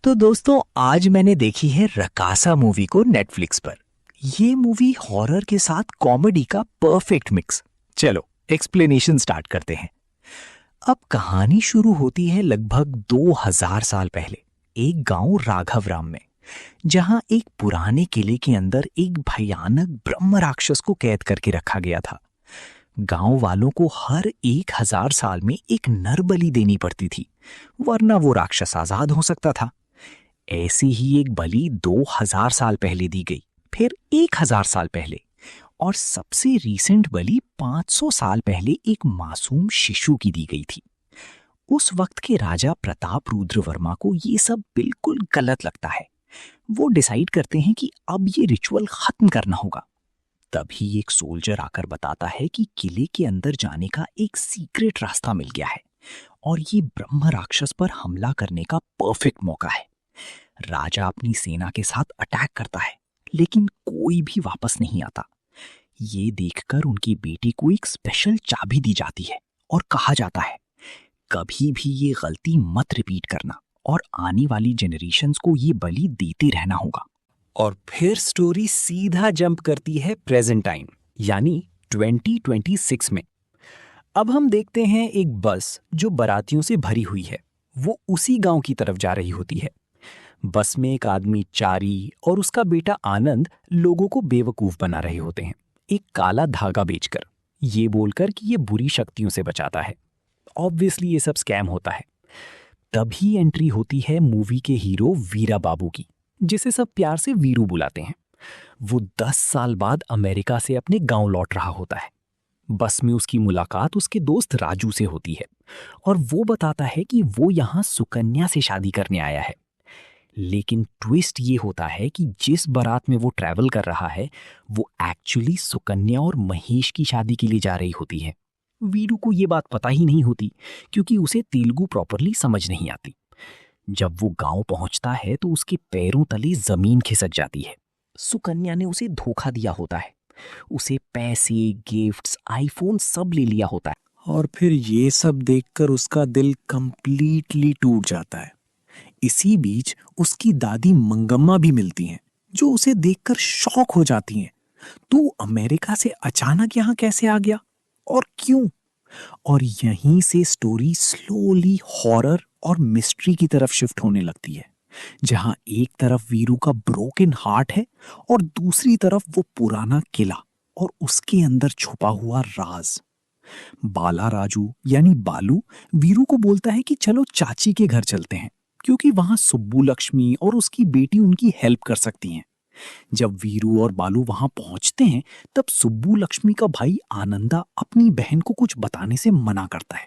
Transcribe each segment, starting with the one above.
तो दोस्तों आज मैंने देखी है रकासा मूवी को नेटफ्लिक्स पर। ये मूवी हॉरर के साथ कॉमेडी का परफेक्ट मिक्स। चलो एक्सप्लेनेशन स्टार्ट करते हैं। अब कहानी शुरू होती है लगभग 2000 साल पहले एक गांव राघवराम में, जहां एक पुराने किले के अंदर एक भयानक ब्रह्म राक्षस को कैद करके रखा गया था। गांव वालों को हर 1000 साल में एक नर बलि देनी पड़ती थी, वरना वो राक्षस आजाद हो सकता था। ऐसी ही एक बलि 2000 साल पहले दी गई, फिर 1000 साल पहले, और सबसे रीसेंट बलि 500 साल पहले एक मासूम शिशु की दी गई थी। उस वक्त के राजा प्रताप रुद्र वर्मा को ये सब बिल्कुल गलत लगता है। वो डिसाइड करते हैं कि अब ये रिचुअल खत्म करना होगा। तभी एक सोल्जर आकर बताता है कि किले के अंदर जाने का एक सीक्रेट रास्ता मिल गया है और ये ब्रह्म राक्षस पर हमला करने का परफेक्ट मौका है। राजा अपनी सेना के साथ अटैक करता है, लेकिन कोई भी वापस नहीं आता। ये देखकर उनकी बेटी को एक स्पेशल चाबी दी जाती है और कहा जाता है कभी भी ये गलती मत रिपीट करना और आने वाली जनरेशंस को ये बलि देते रहना होगा। और फिर स्टोरी सीधा जंप करती है प्रेजेंट टाइम यानी 2026 में। अब हम देखते हैं एक बस जो बारातियों से भरी हुई है, वो उसी गांव की तरफ जा रही होती है। बस में एक आदमी चारी और उसका बेटा आनंद लोगों को बेवकूफ बना रहे होते हैं, एक काला धागा बेचकर, ये बोलकर कि ये बुरी शक्तियों से बचाता है। ऑब्वियसली ये सब स्कैम होता है। तभी एंट्री होती है मूवी के हीरो वीरा बाबू की, जिसे सब प्यार से वीरू बुलाते हैं। वो 10 साल बाद अमेरिका से अपने गांव लौट रहा होता है। बस में उसकी मुलाकात उसके दोस्त राजू से होती है और वो बताता है कि वो यहाँ सुकन्या से शादी करने आया है। लेकिन ट्विस्ट ये होता है कि जिस बारात में वो ट्रैवल कर रहा है वो एक्चुअली सुकन्या और महेश की शादी के लिए जा रही होती है। वीरू को ये बात पता ही नहीं होती क्योंकि उसे तेलुगु प्रॉपरली समझ नहीं आती। जब वो गांव पहुंचता है तो उसके पैरों तले जमीन खिसक जाती है। सुकन्या ने उसे धोखा दिया होता है, उसे पैसे, गिफ्ट्स, आईफोन सब ले लिया होता है। और फिर ये सब देखकर उसका दिल कंप्लीटली टूट जाता है। इसी बीच उसकी दादी मंगम्मा भी मिलती हैं, जो उसे देखकर शॉक हो जाती हैं। तू अमेरिका से अचानक यहाँ कैसे आ गया और क्यों? और यहीं से स्टोरी स्लोली हॉरर और मिस्ट्री की तरफ शिफ्ट होने लगती है, जहां एक तरफ वीरू का ब्रोकन हार्ट है और दूसरी तरफ वो पुराना किला और उसके अंदर छुपा हुआ राज। बाला राजू यानी बालू वीरू को बोलता है कि चलो चाची के घर चलते हैं, क्योंकि वहां सुब्बू लक्ष्मी और उसकी बेटी उनकी हेल्प कर सकती हैं। जब वीरू और बालू वहां पहुंचते हैं तब सुब्बू लक्ष्मी का भाई आनंदा अपनी बहन को कुछ बताने से मना करता है।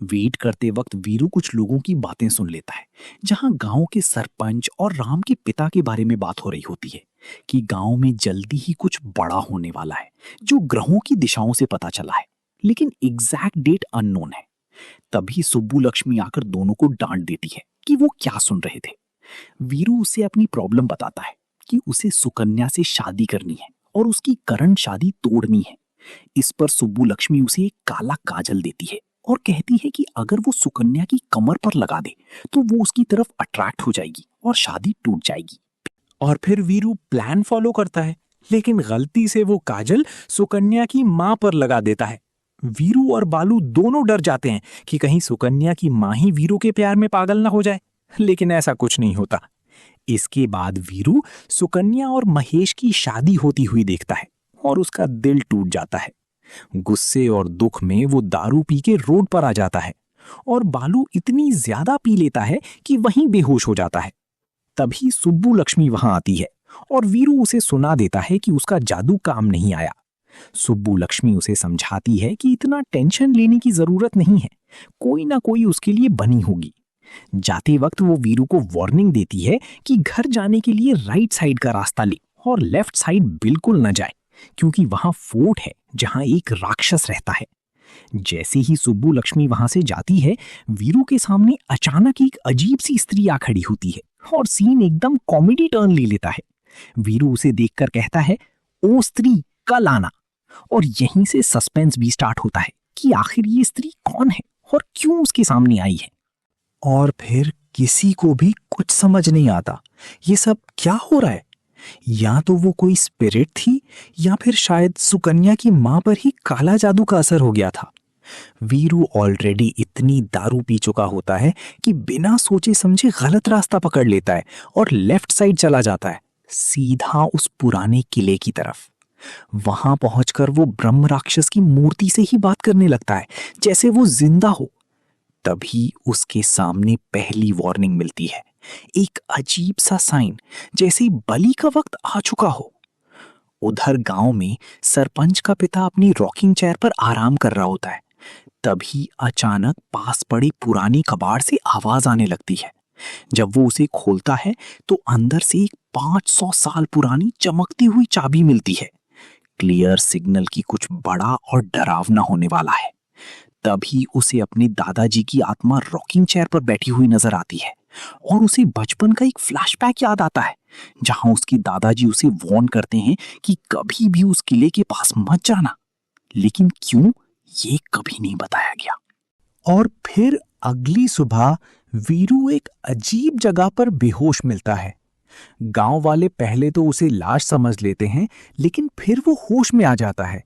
वेट करते वक्त वीरू कुछ लोगों की बातें सुन लेता है, जहां गांव के सरपंच और राम के पिता के बारे में बात हो रही होती है कि गांव में जल्दी ही कुछ बड़ा होने वाला है, जो ग्रहों की दिशाओं से पता चला है, लेकिन एग्जैक्ट डेट अननोन है। तभी सुब्बू लक्ष्मी आकर दोनों को डांट देती है कि वो क्या सुन रहे थे। वीरू उसे अपनी प्रॉब्लम बताता है कि उसे सुकन्या से शादी करनी है और उसकी करंट शादी तोड़नी है। इस पर सुब्बू लक्ष्मी उसे एक काला काजल देती है और कहती है कि अगर वो सुकन्या की कमर पर लगा दे तो वो उसकी तरफ अट्रैक्ट हो जाएगी और शादी टूट जाएगी। और फिर वीरू प्लान फॉलो करता है, लेकिन गलती से वो काजल सुकन्या की मां पर लगा देता है। वीरू और बालू दोनों डर जाते हैं कि कहीं सुकन्या की मां ही वीरू के प्यार में पागल ना हो जाए, लेकिन ऐसा कुछ नहीं होता। इसके बाद वीरू सुकन्या और महेश की शादी होती हुई देखता है और उसका दिल टूट जाता है। गुस्से और दुख में वो दारू पी के रोड पर आ जाता है और बालू इतनी ज्यादा पी लेता है कि वहीं बेहोश हो जाता है। तभी सुब्बू लक्ष्मी वहां आती है और वीरू उसे सुना देता है कि उसका जादू काम नहीं आया। सुब्बू लक्ष्मी उसे समझाती है कि इतना टेंशन लेने की जरूरत नहीं है, कोई ना कोई उसके लिए बनी होगी। जाते वक्त वो वीरू को वार्निंग देती है कि घर जाने के लिए राइट साइड का रास्ता ले और लेफ्ट साइड बिल्कुल न जाए, क्योंकि वहां फोर्ट है जहां एक राक्षस रहता है। जैसे ही सुब्बू लक्ष्मी वहां से जाती है, वीरू के सामने अचानक एक अजीब सी स्त्री आ खड़ी होती है और सीन एकदम कॉमेडी टर्न ले लेता है। वीरू उसे देखकर कहता है, ओ स्त्री कल आना। और यहीं से सस्पेंस भी स्टार्ट होता है कि आखिर ये स्त्री कौन है और क्यों उसके सामने आई है। और फिर किसी को भी कुछ समझ नहीं आता ये सब क्या हो रहा है। या तो वो कोई स्पिरिट थी या फिर शायद सुकन्या की मां पर ही काला जादू का असर हो गया था। वीरू ऑलरेडी इतनी दारू पी चुका होता है कि बिना सोचे समझे गलत रास्ता पकड़ लेता है और लेफ्ट साइड चला जाता है, सीधा उस पुराने किले की तरफ। वहां पहुंचकर वो ब्रह्म राक्षस की मूर्ति से ही बात करने लगता है जैसे वो जिंदा हो। तभी उसके सामने पहली वार्निंग मिलती है, एक अजीब सा साइन, जैसे बलि का वक्त आ चुका हो। उधर गांव में सरपंच का पिता अपनी रॉकिंग चेयर पर आराम कर रहा होता है। तभी अचानक पास पड़ी पुरानी कबाड़ से आवाज आने लगती है। जब वो उसे खोलता है तो अंदर से एक 500 साल पुरानी चमकती हुई चाबी मिलती है। क्लियर सिग्नल की कुछ बड़ा और डरावना होने वाला है। तभी उसे अपने दादाजी की आत्मा रॉकिंग चेयर पर बैठी हुई नजर आती है और उसे बचपन का एक फ्लैशबैक याद आता है जहां उसके दादाजी उसे वार्न करते हैं कि कभी भी उस किले के पास मत जाना। लेकिन क्यों, ये कभी नहीं बताया गया। और फिर अगली सुबह वीरू एक अजीब जगह पर बेहोश मिलता है। गांव वाले पहले तो उसे लाश समझ लेते हैं, लेकिन फिर वो होश में आ जाता है।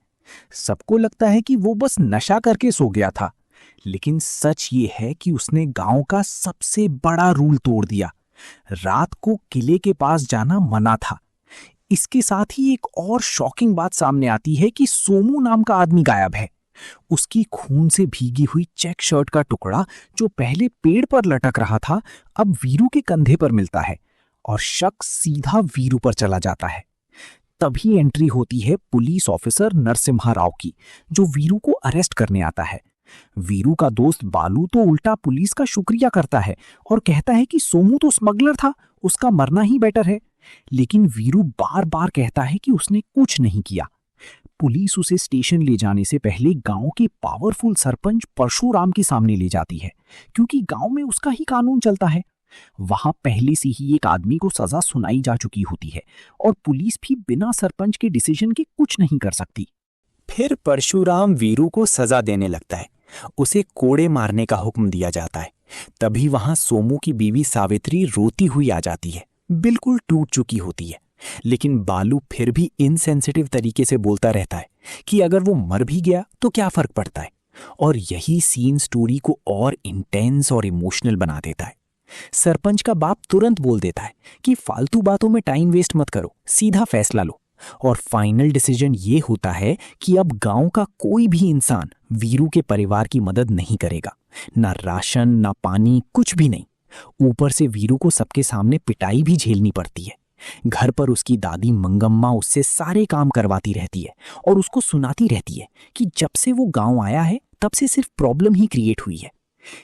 सबको लगता है कि वो बस नशा करके सो गया था, लेकिन सच ये है कि उसने गांव का सबसे बड़ा रूल तोड़ दिया। रात को किले के पास जाना मना था। इसके साथ ही एक और शॉकिंग बात सामने आती है कि सोमू नाम का आदमी गायब है। उसकी खून से भीगी हुई चेक शर्ट का टुकड़ा जो पहले पेड़ पर लटक रहा था, अब वीरू के कंधे पर मिलता है और शक सीधा वीरू पर चला जाता है। तभी एंट्री होती है पुलिस ऑफिसर नरसिम्हा राव की, जो वीरू को अरेस्ट करने आता है। वीरू का दोस्त बालू तो उल्टा पुलिस का शुक्रिया करता है और कहता है कि सोमू तो स्मगलर था, उसका मरना ही बेटर है। लेकिन वीरू बार बार कहता है कि उसने कुछ नहीं किया। पुलिस उसे स्टेशन ले जाने से पहले गांव के पावरफुल सरपंच परशुराम के सामने ले जाती है, क्योंकि गांव में उसका ही कानून चलता है। वहां पहले से ही एक आदमी को सजा सुनाई जा चुकी होती है और पुलिस भी बिना सरपंच के डिसीजन के कुछ नहीं कर सकती। फिर परशुराम वीरू को सजा देने लगता है। उसे कोड़े मारने का हुक्म दिया जाता है। तभी वहां सोमू की बीवी सावित्री रोती हुई आ जाती है, बिल्कुल टूट चुकी होती है। लेकिन बालू फिर भी इनसेंसिटिव तरीके से बोलता रहता है कि अगर वो मर भी गया तो क्या फर्क पड़ता है। और यही सीन स्टोरी को और इंटेंस और इमोशनल बना देता है। सरपंच का बाप तुरंत बोल देता है कि फालतू बातों में टाइम वेस्ट मत करो, सीधा फैसला लो। और फाइनल डिसीजन ये होता है कि अब गांव का कोई भी इंसान वीरू के परिवार की मदद नहीं करेगा। ना राशन, ना पानी, कुछ भी नहीं। ऊपर से वीरू को सबके सामने पिटाई भी झेलनी पड़ती है। घर पर उसकी दादी मंगम्मा उससे सारे काम करवाती रहती है और उसको सुनाती रहती है कि जब से वो गांव आया है तब से सिर्फ प्रॉब्लम ही क्रिएट हुई है।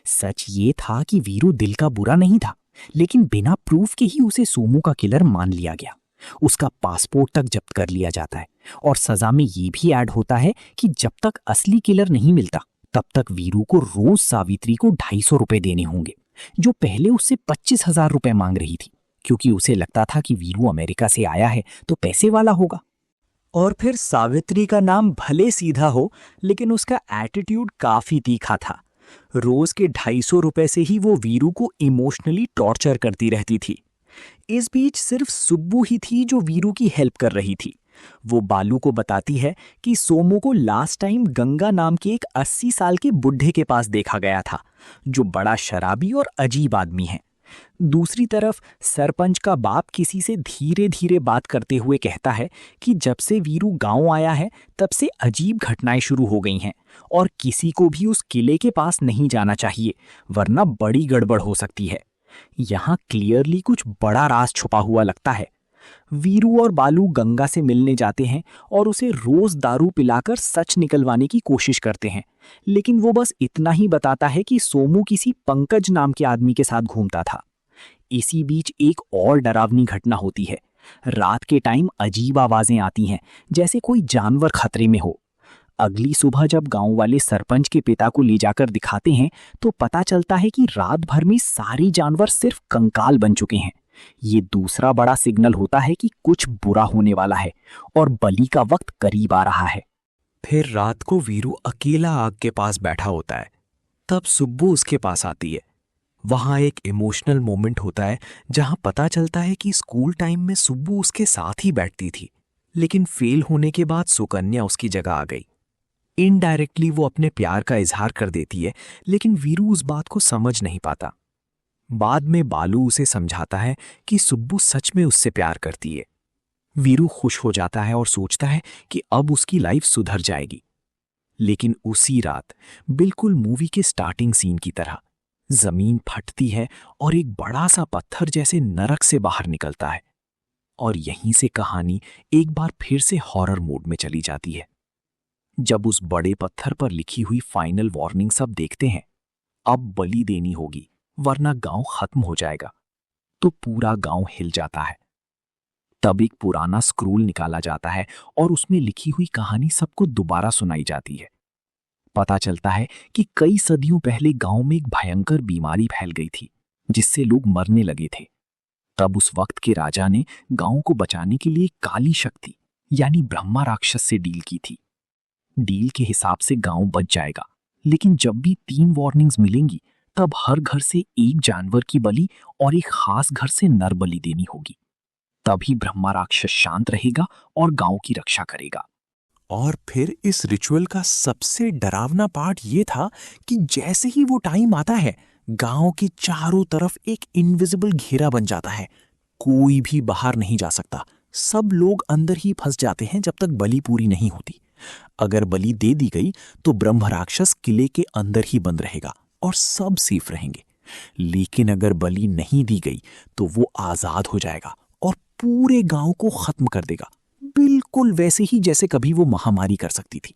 सच ये था कि वीरू दिल का बुरा नहीं था, लेकिन बिना प्रूफ के ही उसे सोमू का किलर मान लिया गया। उसका पासपोर्ट तक जब्त कर लिया जाता है और सजा में ये भी ऐड होता है कि जब तक असली किलर नहीं मिलता तब तक वीरू को रोज सावित्री को 250 रुपए देने होंगे, जो पहले उससे 25,000 रुपए मांग रही थी, क्योंकि उसे लगता था कि वीरू अमेरिका से आया है तो पैसे वाला होगा। और फिर सावित्री का नाम भले सीधा हो, लेकिन उसका एटीट्यूड काफी तीखा था। रोज के 250 रुपए से ही वो वीरू को इमोशनली टॉर्चर करती रहती थी। इस बीच सिर्फ सुब्बू ही थी जो वीरू की हेल्प कर रही थी। वो बालू को बताती है कि सोमू को लास्ट टाइम गंगा नाम के एक 80 साल के बुढ़े के पास देखा गया था, जो बड़ा शराबी और अजीब आदमी है। दूसरी तरफ सरपंच का बाप किसी से धीरे धीरे बात करते हुए कहता है कि जब से वीरू गांव आया है तब से अजीब घटनाएं शुरू हो गई हैं और किसी को भी उस किले के पास नहीं जाना चाहिए, वरना बड़ी गड़बड़ हो सकती है। यहाँ क्लियरली कुछ बड़ा राज छुपा हुआ लगता है। वीरू और बालू गंगा से मिलने जाते हैं और उसे रोज दारू पिलाकर सच निकलवाने की कोशिश करते हैं, लेकिन वो बस इतना ही बताता है कि सोमू किसी पंकज नाम के आदमी के साथ घूमता था। इसी बीच एक और डरावनी घटना होती है। रात के टाइम अजीब आवाजें आती हैं, जैसे कोई जानवर खतरे में हो। अगली सुबह जब गांव वाले सरपंच के पिता को ले जाकर दिखाते हैं तो पता चलता है कि रात भर में सारे जानवर सिर्फ कंकाल बन चुके हैं। ये दूसरा बड़ा सिग्नल होता है कि कुछ बुरा होने वाला है और बलि का वक्त करीब आ रहा है। फिर रात को वीरू अकेला आग के पास बैठा होता है। तब सुब्बू उसके पास आती है। वहां एक इमोशनल मोमेंट होता है जहां पता चलता है कि स्कूल टाइम में सुब्बू उसके साथ ही बैठती थी, लेकिन फेल होने के बाद सुकन्या उसकी जगह आ गई। इनडायरेक्टली वो अपने प्यार का इजहार कर देती है, लेकिन वीरू उस बात को समझ नहीं पाता। बाद में बालू उसे समझाता है कि सुब्बू सच में उससे प्यार करती है। वीरू खुश हो जाता है और सोचता है कि अब उसकी लाइफ सुधर जाएगी। लेकिन उसी रात, बिल्कुल मूवी के स्टार्टिंग सीन की तरह, जमीन फटती है और एक बड़ा सा पत्थर जैसे नरक से बाहर निकलता है। और यहीं से कहानी एक बार फिर से हॉरर मोड में चली जाती है। जब उस बड़े पत्थर पर लिखी हुई फाइनल वार्निंग सब देखते हैं, अब बलि देनी होगी वरना गांव खत्म हो जाएगा, तो पूरा गांव हिल जाता है। तब एक पुराना स्क्रोल निकाला जाता है और उसमें लिखी हुई कहानी सबको दोबारा सुनाई जाती है। पता चलता है कि कई सदियों पहले गांव में एक भयंकर बीमारी फैल गई थी जिससे लोग मरने लगे थे। तब उस वक्त के राजा ने गांव को बचाने के लिए काली शक्ति यानी ब्रह्मा राक्षस से डील की थी। डील के हिसाब से गांव बच जाएगा, लेकिन जब भी 3 वार्निंग्स मिलेंगी तब हर घर से एक जानवर की बलि और एक खास घर से नर बलि देनी होगी। तभी ब्रह्मा राक्षस शांत रहेगा और गांव की रक्षा करेगा। और फिर इस रिचुअल का सबसे डरावना पार्ट ये था कि जैसे ही वो टाइम आता है, गांव के चारों तरफ एक इनविजिबल घेरा बन जाता है। कोई भी बाहर नहीं जा सकता, सब लोग अंदर ही फंस जाते हैं जब तक बलि पूरी नहीं होती। अगर बलि दे दी गई तो ब्रह्म राक्षस किले के अंदर ही बंद रहेगा और सब सेफ रहेंगे। लेकिन अगर बलि नहीं दी गई तो वो आजाद हो जाएगा और पूरे गांव को खत्म कर देगा, बिल्कुल वैसे ही जैसे कभी वो महामारी कर सकती थी।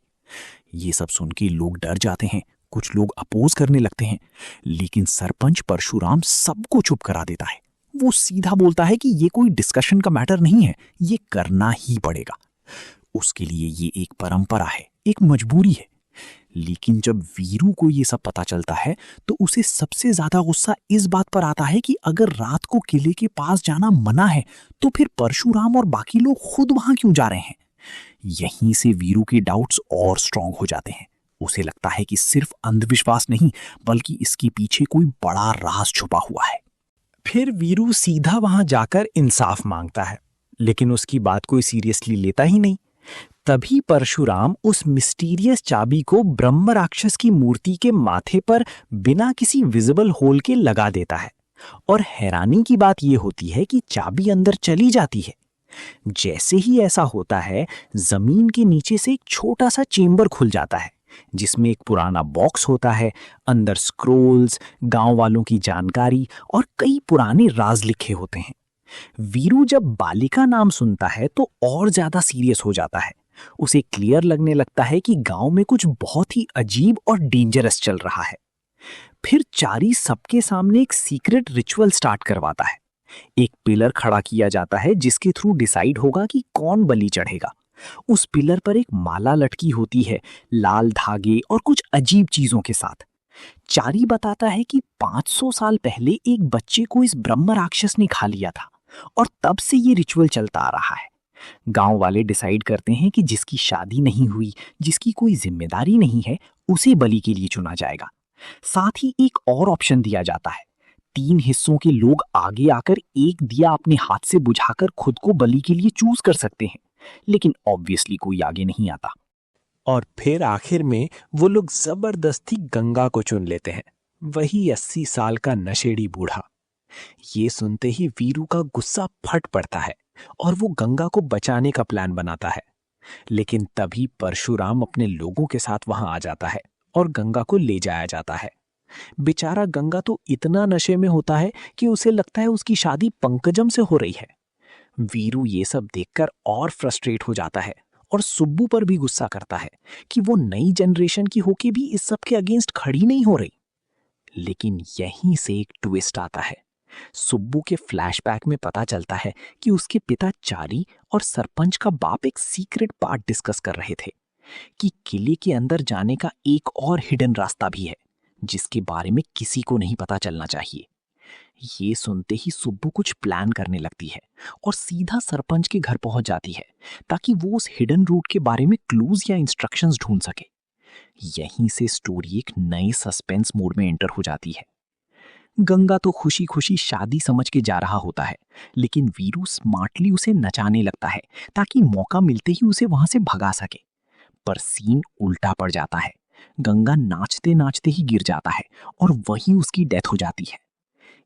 ये सब सुन के लोग डर जाते हैं, कुछ लोग अपोज करने लगते हैं, लेकिन सरपंच परशुराम सबको चुप करा देता है। वो सीधा बोलता है कि ये कोई डिस्कशन का मैटर नहीं है, ये करना ही पड़ेगा। उसके लिए ये एक परंपरा है, एक मजबूरी है। लेकिन जब वीरू को ये सब पता चलता है तो उसे सबसे ज्यादा गुस्सा इस बात पर आता है कि अगर रात को किले के पास जाना मना है तो फिर परशुराम और बाकी लोग खुद वहां क्यों जा रहे हैं। यहीं से वीरू के डाउट्स और स्ट्रांग हो जाते हैं। उसे लगता है कि सिर्फ अंधविश्वास नहीं, बल्कि इसके पीछे कोई बड़ा राज छुपा हुआ है। फिर वीरू सीधा वहां जाकर इंसाफ मांगता है, लेकिन उसकी बात कोई सीरियसली लेता ही नहीं। तभी परशुराम उस मिस्टीरियस चाबी को ब्रह्म राक्षस की मूर्ति के माथे पर बिना किसी विजिबल होल के लगा देता है। और हैरानी की बात यह होती है कि चाबी अंदर चली जाती है। जैसे ही ऐसा होता है, जमीन के नीचे से एक छोटा सा चेंबर खुल जाता है जिसमें एक पुराना बॉक्स होता है। अंदर स्क्रोल्स, गांव वालों की जानकारी और कई पुराने राज लिखे होते हैं। वीरू जब बालिका नाम सुनता है तो और ज्यादा सीरियस हो जाता है। उसे क्लियर लगने लगता है कि गांव में कुछ बहुत ही अजीब और डेंजरस चल रहा है। फिर चारी सबके सामने एक सीक्रेट रिचुअल स्टार्ट करवाता है। एक पिलर खड़ा किया जाता है जिसके थ्रू डिसाइड होगा कि कौन बलि चढ़ेगा। उस पिलर पर एक माला लटकी होती है, लाल धागे और कुछ अजीब चीजों के साथ। चारी बताता है कि 500 साल पहले एक बच्चे को इस ब्रह्म राक्षस ने खा लिया था और तब से ये रिचुअल चलता आ रहा है। गांव वाले डिसाइड करते हैं कि जिसकी शादी नहीं हुई, जिसकी कोई जिम्मेदारी नहीं है, उसे बलि के लिए चुना जाएगा। साथ ही एक और ऑप्शन दिया जाता है। 3 हिस्सों के लोग आगे आकर एक दिया अपने हाथ से बुझाकर खुद को बलि के लिए चूज कर सकते हैं, लेकिन ऑब्वियसली कोई आगे नहीं आता। और फिर आखिर में वो लोग जबरदस्ती गंगा को चुन लेते हैं, वही 80 साल का नशेड़ी बूढ़ा। ये सुनते ही वीरू का गुस्सा फट पड़ता है और वो गंगा को बचाने का प्लान बनाता है। लेकिन तभी परशुराम अपने लोगों के साथ वहां आ जाता है और गंगा को ले जाया जाता है। बेचारा गंगा तो इतना नशे में होता है कि उसे लगता है उसकी शादी पंकजम से हो रही है। वीरू ये सब देखकर और फ्रस्ट्रेट हो जाता है और सुब्बू पर भी गुस्सा करता है कि वो नई जनरेशन की होके भी इस सब के अगेंस्ट खड़ी नहीं हो रही। लेकिन यहीं से एक ट्विस्ट आता है। सुब्बू के फ्लैशबैक में पता चलता है कि उसके पिता चारी और सरपंच का बाप एक सीक्रेट पार्ट डिस्कस कर रहे थे कि किले के अंदर जाने का एक और हिडन रास्ता भी है जिसके बारे में किसी को नहीं पता चलना चाहिए। ये सुनते ही सुब्बू कुछ प्लान करने लगती है और सीधा सरपंच के घर पहुंच जाती है ताकि वो उस हिडन रूट के बारे में क्लूज या इंस्ट्रक्शंस ढूंढ सके। यहीं से स्टोरी एक नए सस्पेंस मोड में एंटर हो जाती है। गंगा तो खुशी खुशी शादी समझ के जा रहा होता है, लेकिन वीरू स्मार्टली उसे नचाने लगता है ताकि मौका मिलते ही उसे वहां से भगा सके। पर सीन उल्टा पड़ जाता है। गंगा नाचते नाचते ही गिर जाता है और वहीं उसकी डेथ हो जाती है।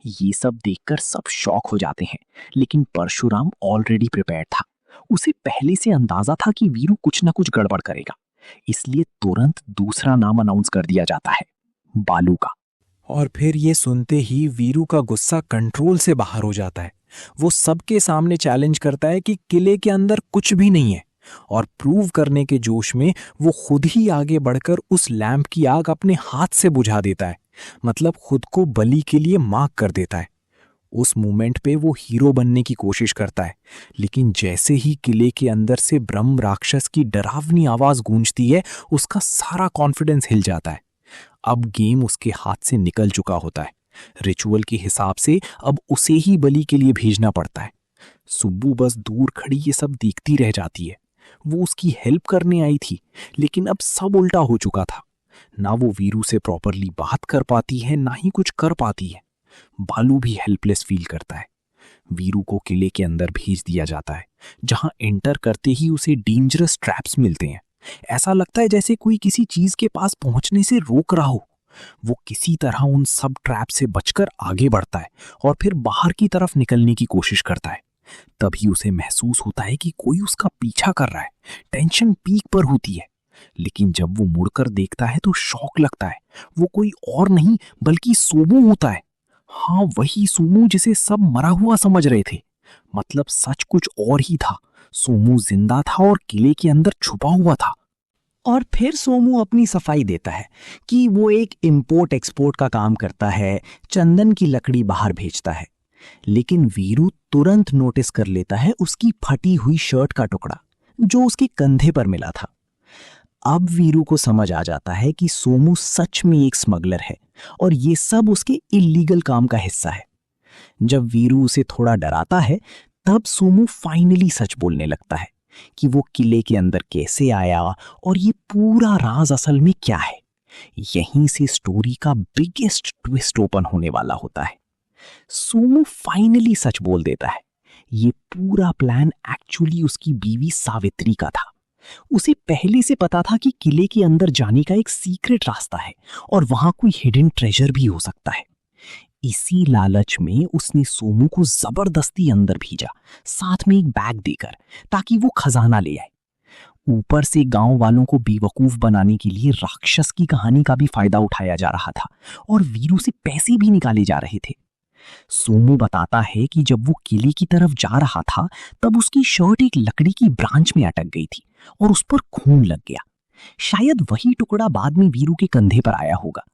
ये सब देखकर सब शॉक हो जाते हैं, लेकिन परशुराम ऑलरेडी प्रिपेयर था। उसे पहले से अंदाजा था कि वीरू कुछ ना कुछ गड़बड़ करेगा, इसलिए तुरंत दूसरा नाम अनाउंस कर दिया जाता है, बालू का। और फिर ये सुनते ही वीरू का गुस्सा कंट्रोल से बाहर हो जाता है। वो सबके सामने चैलेंज करता है कि किले के अंदर कुछ भी नहीं है, और प्रूव करने के जोश में वो खुद ही आगे बढ़कर उस लैंप की आग अपने हाथ से बुझा देता है, मतलब खुद को बलि के लिए मार्क कर देता है। उस मोमेंट पे वो हीरो बनने की कोशिश करता है, लेकिन जैसे ही किले के अंदर से ब्रह्म राक्षस की डरावनी आवाज गूंजती है, उसका सारा कॉन्फिडेंस हिल जाता है। अब गेम उसके हाथ से निकल चुका होता है। रिचुअल के हिसाब से अब उसे ही बलि के लिए भेजना पड़ता है। सुब्बू बस दूर खड़ी ये सब देखती रह जाती है। वो उसकी हेल्प करने आई थी, लेकिन अब सब उल्टा हो चुका था। ना वो वीरू से प्रॉपरली बात कर पाती है, ना ही कुछ कर पाती है। बालू भी हेल्पलेस फील करता है। वीरू को किले के अंदर भेज दिया जाता है, जहां एंटर करते ही उसे डेंजरस ट्रैप्स मिलते हैं। ऐसा लगता है जैसे कोई किसी चीज के पास पहुंचने से रोक रहा हो। वो किसी तरह उन सब ट्रैप से बचकर आगे बढ़ता है और फिर बाहर की तरफ निकलने की कोशिश करता है। तभी उसे महसूस होता है कि कोई उसका पीछा कर रहा है। टेंशन पीक पर होती है, लेकिन जब वो मुड़कर देखता है तो शॉक लगता है। वो कोई और नहीं बल्कि सोमू होता है। हाँ, वही सोमू जिसे सब मरा हुआ समझ रहे थे। मतलब सच कुछ और ही था। सोमू जिंदा था और किले के अंदर छुपा हुआ था। और फिर सोमू अपनी सफाई देता है कि वो एक इंपोर्ट एक्सपोर्ट का काम करता है, चंदन की लकड़ी बाहर भेजता है। लेकिन वीरू तुरंत नोटिस कर लेता है उसकी फटी हुई शर्ट का टुकड़ा जो उसके कंधे पर मिला था। अब वीरू को समझ आ जाता है कि सोमू सच में एक स्मगलर है और ये सब उसके इल्लीगल काम का हिस्सा है। जब वीरू उसे थोड़ा डराता है, तब सोमू फाइनली सच बोलने लगता है कि वो किले के अंदर कैसे आया और ये पूरा राज असल में क्या है। यहीं से स्टोरी का बिगेस्ट ट्विस्ट ओपन होने वाला होता है। सोमू फाइनली सच बोल देता है। ये पूरा प्लान एक्चुअली उसकी बीवी सावित्री का था। उसे पहले से पता था कि किले के अंदर जाने का एक सीक्रेट रास्ता है और वहां कोई हिडन ट्रेजर भी हो सकता है। इसी लालच में उसने सोमू को जबरदस्ती अंदर भेजा, साथ में एक बैग देकर, ताकि वो खजाना ले आए। ऊपर से गांव वालों को बेवकूफ बनाने के लिए राक्षस की कहानी का भी फायदा उठाया जा रहा था और वीरू से पैसे भी निकाले जा रहे थे। सोमू बताता है कि जब वो किले की तरफ जा रहा था, तब उसकी शर्ट एक लकड़ी की ब्रांच में अटक गई थी और उस पर खून लग गया। शायद वही टुकड़ा बाद में वीरू के कंधे पर आया होगा।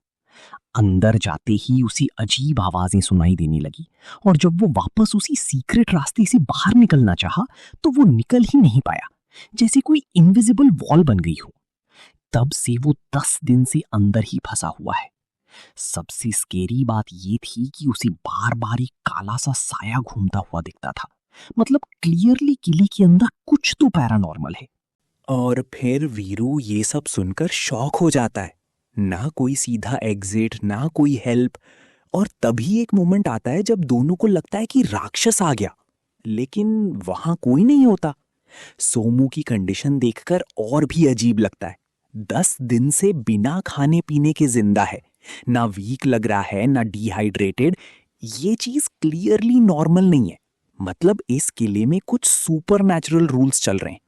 अंदर जाते ही उसी अजीब आवाजें सुनाई देने लगी और जब वो वापस उसी सीक्रेट रास्ते से बाहर निकलना चाहा, तो वो निकल ही नहीं पाया, जैसे कोई इनविजिबल वॉल बन गई हो। तब से वो 10 दिन से अंदर ही फंसा हुआ है। सबसे स्केरी बात ये थी कि उसे बार बार एक काला सा साया घूमता हुआ दिखता था। मतलब क्लियरली किले के अंदर कुछ तो पैरानॉर्मल है। और फिर वीरू ये सब सुनकर शॉक हो जाता है। ना कोई सीधा एग्जिट, ना कोई हेल्प। और तभी एक मोमेंट आता है जब दोनों को लगता है कि राक्षस आ गया, लेकिन वहां कोई नहीं होता। सोमू की कंडीशन देखकर और भी अजीब लगता है। 10 दिन से बिना खाने पीने के जिंदा है, ना वीक लग रहा है, ना डिहाइड्रेटेड। ये चीज क्लियरली नॉर्मल नहीं है। मतलब इस किले में कुछ सुपरनैचुरल रूल्स चल रहे हैं।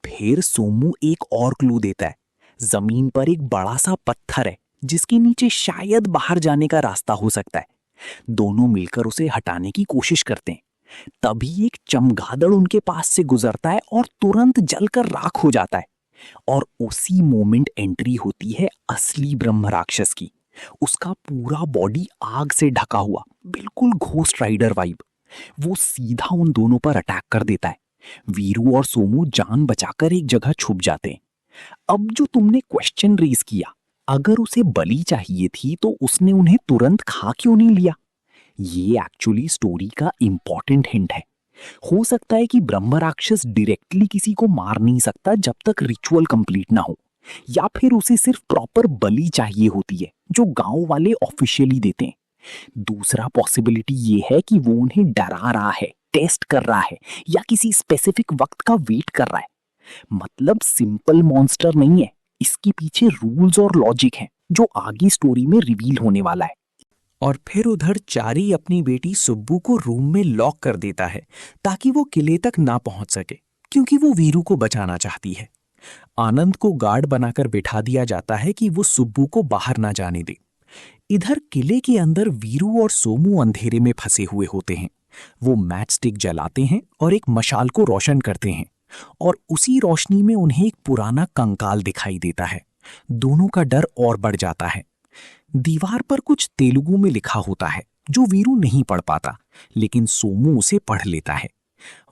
फिर सोमू एक और क्लू देता है। जमीन पर एक बड़ा सा पत्थर है जिसके नीचे शायद बाहर जाने का रास्ता हो सकता है। दोनों मिलकर उसे हटाने की कोशिश करते हैं। तभी एक चमगादड़ उनके पास से गुजरता है और तुरंत जलकर राख हो जाता है। और उसी मोमेंट एंट्री होती है असली ब्रह्म राक्षस की। उसका पूरा बॉडी आग से ढका हुआ, बिल्कुल घोस्ट राइडर वाइब। वो सीधा उन दोनों पर अटैक कर देता है। वीरू और सोमू जान बचाकर एक जगह छुप जाते हैं। अब जो तुमने क्वेश्चन रेज किया, अगर उसे बलि चाहिए थी तो उसने उन्हें तुरंत खा क्यों नहीं लिया? ये एक्चुअली स्टोरी का इंपॉर्टेंट हिंट है। हो सकता है कि ब्रह्म राक्षस डायरेक्टली किसी को मार नहीं सकता जब तक रिचुअल कंप्लीट ना हो, या फिर उसे सिर्फ प्रॉपर बलि चाहिए होती है जो गांव वाले ऑफिशियली देते हैं। दूसरा पॉसिबिलिटी ये है कि वो उन्हें डरा रहा है, टेस्ट कर रहा है या किसी स्पेसिफिक वक्त का वेट कर रहा है। मतलब सिंपल मॉन्स्टर नहीं है, इसके पीछे रूल्स और लॉजिक है जो आगे स्टोरी में रिवील होने वाला है। और फिर उधर चारी अपनी बेटी सुब्बू को रूम में लॉक कर देता है ताकि वो किले तक ना पहुंच सके, क्योंकि वो वीरू को बचाना चाहती है। आनंद को गार्ड बनाकर बिठा दिया जाता है कि वो सुब्बू को बाहर ना जाने दे। इधर किले के अंदर वीरू और सोमू अंधेरे में फंसे हुए होते हैं। वो मैच स्टिक जलाते हैं और एक मशाल को रोशन करते हैं, और उसी रोशनी में उन्हें एक पुराना कंकाल दिखाई देता है। दोनों का डर और बढ़ जाता है। दीवार पर कुछ तेलुगु में लिखा होता है जो वीरू नहीं पढ़ पाता, लेकिन सोमू उसे पढ़ लेता है।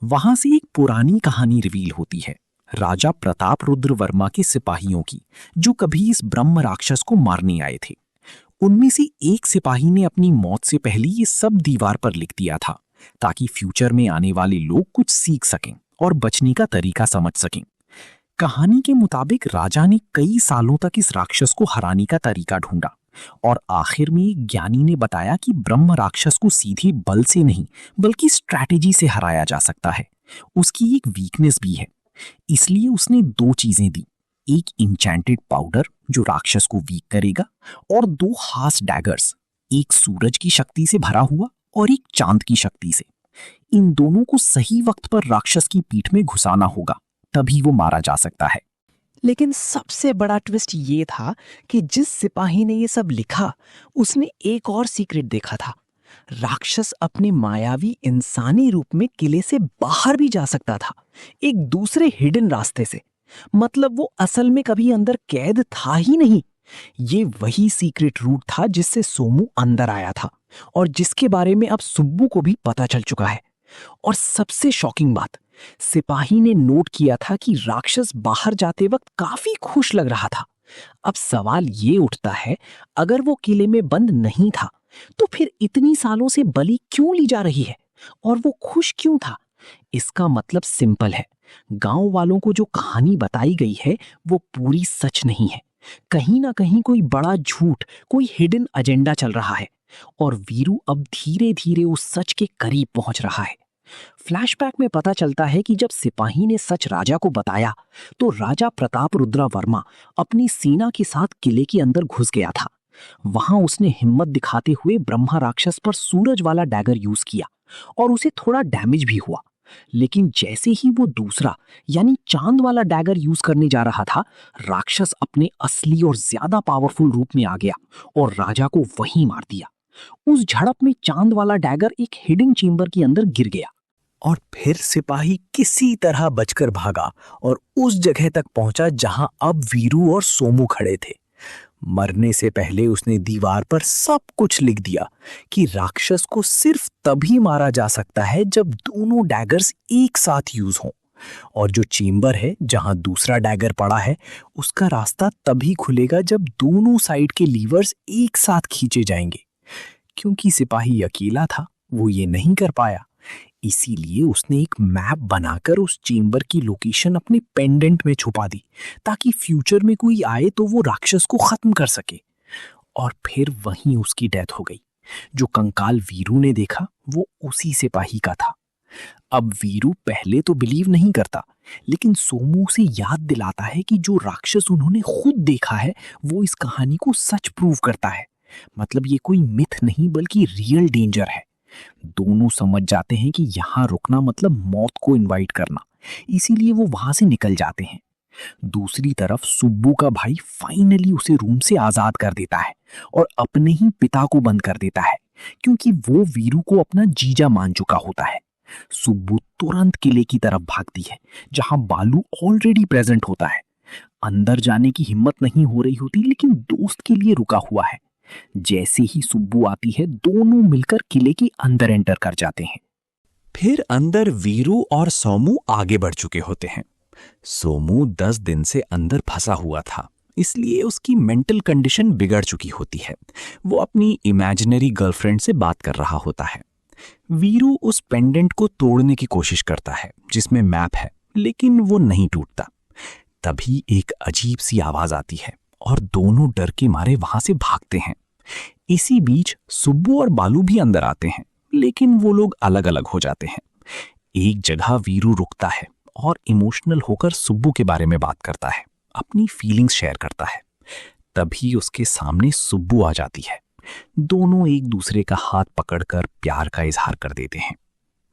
वहां से एक पुरानी कहानी रिवील होती है, राजा प्रताप रुद्र वर्मा के सिपाहियों की, जो कभी इस ब्रह्म राक्षस को मारने आए थे। उनमें से एक सिपाही ने अपनी मौत से पहले ये सब दीवार पर लिख दिया था ताकि फ्यूचर में आने वाले लोग कुछ सीख सकें और बचने का तरीका समझ सकें। कहानी के मुताबिक राजा ने कई सालों तक इस राक्षस को हराने का तरीका ढूंढा, और आखिर में एक ज्ञानी ने बताया कि ब्रह्म राक्षस को सीधे बल से नहीं बल्कि स्ट्रैटेजी से हराया जा सकता है। उसकी एक वीकनेस भी है, इसलिए उसने 2 चीजें दी, एक इंचैंटेड पाउडर जो राक्षस को वीक करेगा, और 2 हास डैगर्स, एक सूरज की शक्ति से भरा हुआ और एक चांद की शक्ति से। इन दोनों को सही वक्त पर राक्षस की पीठ में घुसाना होगा, तभी वो मारा जा सकता है। लेकिन सबसे बड़ा ट्विस्ट ये था कि जिस सिपाही ने ये सब लिखा उसने एक और सीक्रेट देखा था। राक्षस अपने मायावी इंसानी रूप में किले से बाहर भी जा सकता था, एक दूसरे हिडन रास्ते से। मतलब वो असल में कभी अंदर कैद था ही नहीं। ये वही सीक्रेट रूट था जिससे सोमू अंदर आया था और जिसके बारे में अब सुब्बू को भी पता चल चुका है। और सबसे शॉकिंग बात, सिपाही ने नोट किया था कि राक्षस बाहर जाते वक्त काफी खुश लग रहा था। अब सवाल ये उठता है, अगर वो किले में बंद नहीं था तो फिर इतनी सालों से बलि क्यों ली जा रही है, और वो खुश क्यों था? इसका मतलब सिंपल है, गांव वालों को जो कहानी बताई गई है वो पूरी सच नहीं है। कहीं ना कहीं कोई बड़ा झूठ, कोई हिडन एजेंडा चल रहा है, और वीरू अब धीरे धीरे उस सच के करीब पहुंच रहा है। फ्लैशबैक में पता चलता है कि जब सिपाही ने सच राजा को बताया तो राजा प्रताप रुद्र वर्मा अपनी सेना के साथ किले के अंदर घुस गया था। वहां उसने हिम्मत दिखाते हुए ब्रह्मा राक्षस पर सूरज वाला डैगर यूज किया और उसे थोड़ा डैमेज भी हुआ। लेकिन जैसे ही वो दूसरा यानी चांद वाला डैगर यूज करने जा रहा था, राक्षस अपने असली और ज्यादा पावरफुल रूप में आ गया और राजा को वहीं मार दिया। उस झड़प में चांद वाला डैगर एक हिडन चेंबर के अंदर गिर गया, और फिर सिपाही किसी तरह बचकर भागा और उस जगह तक पहुंचा जहां अब वीरू और सोमू खड़े थे। मरने से पहले उसने दीवार पर सब कुछ लिख दिया कि राक्षस को सिर्फ तभी मारा जा सकता है जब दोनों डैगर्स एक साथ यूज हों, और जो चेंबर है जहां दूसरा डैगर पड़ा है उसका रास्ता तभी खुलेगा जब दोनों साइड के लीवर्स एक साथ खींचे जाएंगे। क्योंकि सिपाही अकेला था, वो ये नहीं कर पाया, इसीलिए उसने एक मैप बनाकर उस चेंबर की लोकेशन अपने पेंडेंट में छुपा दी ताकि फ्यूचर में कोई आए तो वो राक्षस को खत्म कर सके। और फिर वहीं उसकी डेथ हो गई। जो कंकाल वीरू ने देखा वो उसी सिपाही का था। अब वीरू पहले तो बिलीव नहीं करता, लेकिन सोमू से याद दिलाता है कि जो राक्षस उन्होंने खुद देखा है वो इस कहानी को सच प्रूव करता है। मतलब ये कोई मिथ नहीं बल्कि रियल डेंजर है। दोनों समझ जाते हैं कि यहां रुकना मतलब मौत को इनवाइट करना, इसीलिए वो वहां से निकल जाते हैं। दूसरी तरफ सुब्बू का भाई फाइनली उसे रूम से आजाद कर देता है और अपने ही पिता को बंद कर देता है, क्योंकि वो वीरू को अपना जीजा मान चुका होता है। सुब्बू तुरंत किले की तरफ भागती है जहां बालू ऑलरेडी प्रेजेंट होता है। अंदर जाने की हिम्मत नहीं हो रही होती, लेकिन दोस्त के लिए रुका हुआ है। जैसे ही सुब्बू आती है दोनों मिलकर किले के अंदर एंटर कर जाते हैं। फिर अंदर वीरू और सोमू आगे बढ़ चुके होते हैं। सोमू 10 दिन से अंदर फंसा हुआ था, इसलिए उसकी मेंटल कंडीशन बिगड़ चुकी होती है। वो अपनी इमेजिनरी गर्लफ्रेंड से बात कर रहा होता है। वीरू उस पेंडेंट को तोड़ने की कोशिश करता है जिसमें मैप है, लेकिन वो नहीं टूटता। तभी एक अजीब सी आवाज आती है और दोनों डर के मारे वहां से भागते हैं। इसी बीच सुब्बू और बालू भी अंदर आते हैं, लेकिन वो लोग अलग अलग हो जाते हैं। एक जगह वीरू रुकता है और इमोशनल होकर सुब्बू के बारे में बात करता है, अपनी फीलिंग्स शेयर करता है। तभी उसके सामने सुब्बू आ जाती है। दोनों एक दूसरे का हाथ पकड़कर प्यार का इजहार कर देते हैं।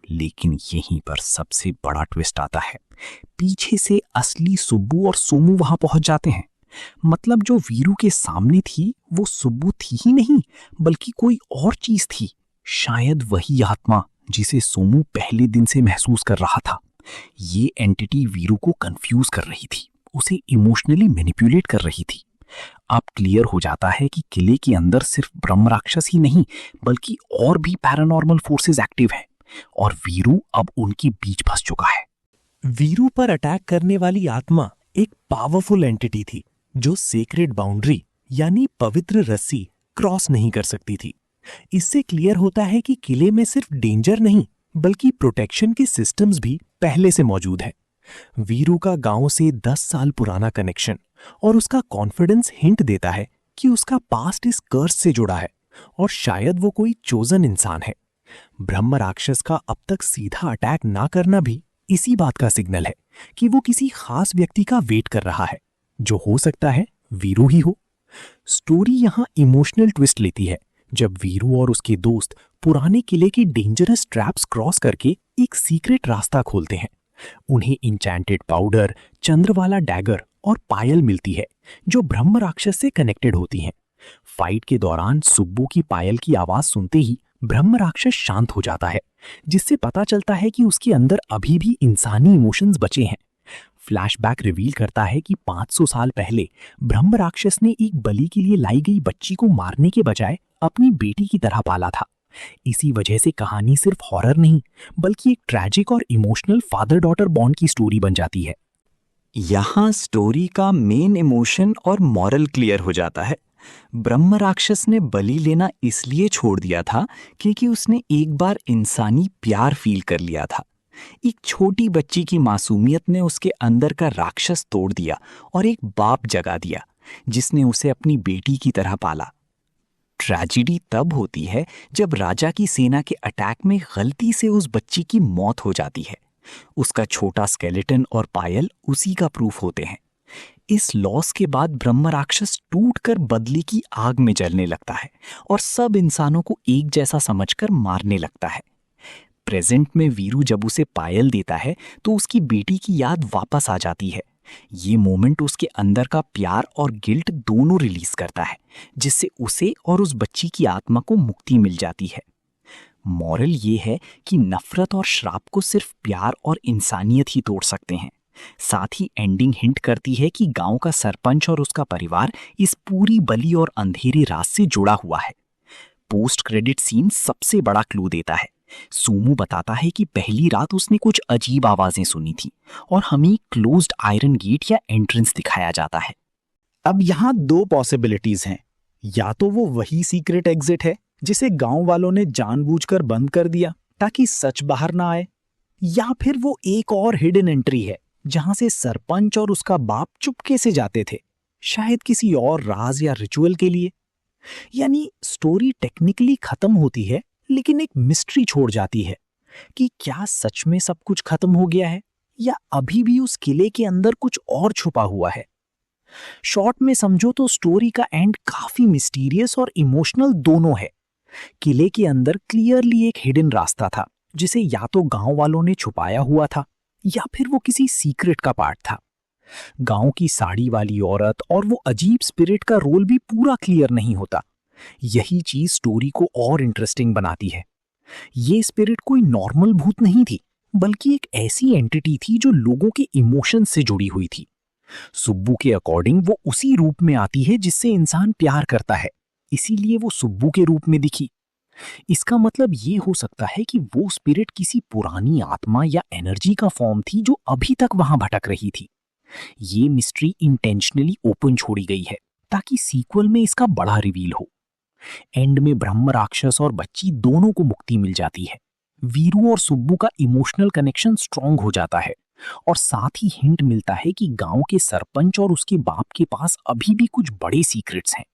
लेकिन यहीं पर सबसे बड़ा ट्विस्ट आता है। पीछे से असली सुब्बू और सोमू वहां पहुंच जाते हैं। मतलब जो वीरू के सामने थी वो सुब्बू थी ही नहीं, बल्कि कोई और चीज थी। शायद वही आत्मा जिसे सोमू पहले दिन से महसूस कर रहा था। ये एंटिटी वीरू को कंफ्यूज कर रही थी, उसे इमोशनली मैनिपुलेट कर रही थी। अब क्लियर हो जाता है कि किले के अंदर सिर्फ ब्रह्म राक्षस ही नहीं, बल्कि और भी पैरानॉर्मल फोर्सेस एक्टिव हैं, और वीरू अब उनके बीच फंस चुका है। वीरू पर अटैक करने वाली आत्मा एक पावरफुल एंटिटी थी जो सेक्रेड बाउंड्री यानी पवित्र रस्सी क्रॉस नहीं कर सकती थी। इससे क्लियर होता है कि किले में सिर्फ डेंजर नहीं, बल्कि प्रोटेक्शन के सिस्टम्स भी पहले से मौजूद है। वीरू का गांव से 10 साल पुराना कनेक्शन और उसका कॉन्फिडेंस हिंट देता है कि उसका पास्ट इस कर्स से जुड़ा है और शायद वो कोई चोजन इंसान है। ब्रह्म राक्षस का अब तक सीधा अटैक ना करना भी इसी बात का सिग्नल है कि वो किसी खास व्यक्ति का वेट कर रहा है, जो हो सकता है वीरू ही हो। स्टोरी यहां इमोशनल ट्विस्ट लेती है जब वीरू और उसके दोस्त पुराने किले के डेंजरस ट्रैप्स क्रॉस करके एक सीक्रेट रास्ता खोलते हैं। उन्हें इंचैंटेड पाउडर, चंद्रवाला डैगर और पायल मिलती है जो ब्रह्म राक्षस से कनेक्टेड होती हैं। फाइट के दौरान सुब्बू की पायल की आवाज सुनते ही ब्रह्म राक्षस शांत हो जाता है, जिससे पता चलता है कि उसके अंदर अभी भी इंसानी इमोशंस बचे हैं। फ्लैशबैक रिवील करता है कि 500 साल पहले ब्रह्म राक्षस ने एक बलि के लिए लाई गई बच्ची को मारने के बजाय अपनी बेटी की तरह पाला था। इसी वजह से कहानी सिर्फ हॉरर नहीं, बल्कि एक ट्रैजिक और इमोशनल फादर डॉटर बॉन्ड की स्टोरी बन जाती है। यहाँ स्टोरी का मेन इमोशन और मॉरल क्लियर हो जाता है। ब्रह्म राक्षस ने बलि लेना इसलिए छोड़ दिया था क्योंकि उसने एक बार इंसानी प्यार फील कर लिया था। एक छोटी बच्ची की मासूमियत ने उसके अंदर का राक्षस तोड़ दिया और एक बाप जगा दिया जिसने उसे अपनी बेटी की तरह पाला। ट्रेजेडी तब होती है जब राजा की सेना के अटैक में गलती से उस बच्ची की मौत हो जाती है। उसका छोटा स्केलेटन और पायल उसी का प्रूफ होते हैं। इस लॉस के बाद ब्रह्म राक्षस टूटकर बदले की आग में जलने लगता है और सब इंसानों को एक जैसा समझकर मारने लगता है। प्रेजेंट में वीरू जब उसे पायल देता है तो उसकी बेटी की याद वापस आ जाती है। ये मोमेंट उसके अंदर का प्यार और गिल्ट दोनों रिलीज करता है, जिससे उसे और उस बच्ची की आत्मा को मुक्ति मिल जाती है। मॉरल ये है कि नफरत और श्राप को सिर्फ प्यार और इंसानियत ही तोड़ सकते हैं। साथ ही एंडिंग हिंट करती है कि गांव का सरपंच और उसका परिवार इस पूरी बलि और अंधेरे रात से जुड़ा हुआ है। पोस्ट क्रेडिट सीन सबसे बड़ा क्लू देता है। सोमू बताता है कि पहली रात उसने कुछ अजीब आवाजें सुनी थी और हमें क्लोज्ड आयरन गेट या एंट्रेंस दिखाया जाता है। अब यहाँ 2 पॉसिबिलिटीज हैं। या तो वो वही सीक्रेट एग्जिट है जिसे गांव वालों ने जानबूझकर बंद कर दिया ताकि सच बाहर ना आए, या फिर वो एक और हिडन एंट्री है जहां से सरपंच और उसका बाप चुपके से जाते थे, शायद किसी और राज या रिचुअल के लिए। यानी स्टोरी टेक्निकली खत्म होती है, लेकिन एक मिस्ट्री छोड़ जाती है कि क्या सच में सब कुछ खत्म हो गया है या अभी भी उस किले के अंदर कुछ और छुपा हुआ है। शॉर्ट में समझो तो स्टोरी का एंड काफी मिस्टीरियस और इमोशनल दोनों है। किले के अंदर क्लियरली एक हिडन रास्ता था जिसे या तो गांव वालों ने छुपाया हुआ था या फिर वो किसी सीक्रेट का पार्ट था। गांव की साड़ी वाली औरत और वो अजीब स्पिरिट का रोल भी पूरा क्लियर नहीं होता। यही चीज स्टोरी को और इंटरेस्टिंग बनाती है। ये स्पिरिट कोई नॉर्मल भूत नहीं थी, बल्कि एक ऐसी एंटिटी थी जो लोगों के इमोशंस से जुड़ी हुई थी। सुब्बू के अकॉर्डिंग वो उसी रूप में आती है जिससे इंसान प्यार करता है, इसीलिए वो सुब्बू के रूप में दिखी। इसका मतलब ये हो सकता है कि वो स्पिरिट किसी पुरानी आत्मा या एनर्जी का फॉर्म थी जो अभी तक वहां भटक रही थी। ये मिस्ट्री इंटेंशनली ओपन छोड़ी गई है ताकि सीक्वल में इसका बड़ा रिवील हो। एंड में ब्रह्म राक्षस और बच्ची दोनों को मुक्ति मिल जाती है। वीरू और सुब्बू का इमोशनल कनेक्शन स्ट्रांग हो जाता है और साथ ही हिंट मिलता है कि गांव के सरपंच और उसके बाप के पास अभी भी कुछ बड़े सीक्रेट्स हैं।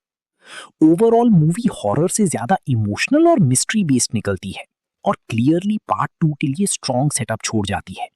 ओवरऑल मूवी हॉरर से ज्यादा इमोशनल और मिस्ट्री बेस्ड निकलती है और क्लियरली पार्ट 2 के लिए स्ट्रॉन्ग सेटअप छोड़ जाती है।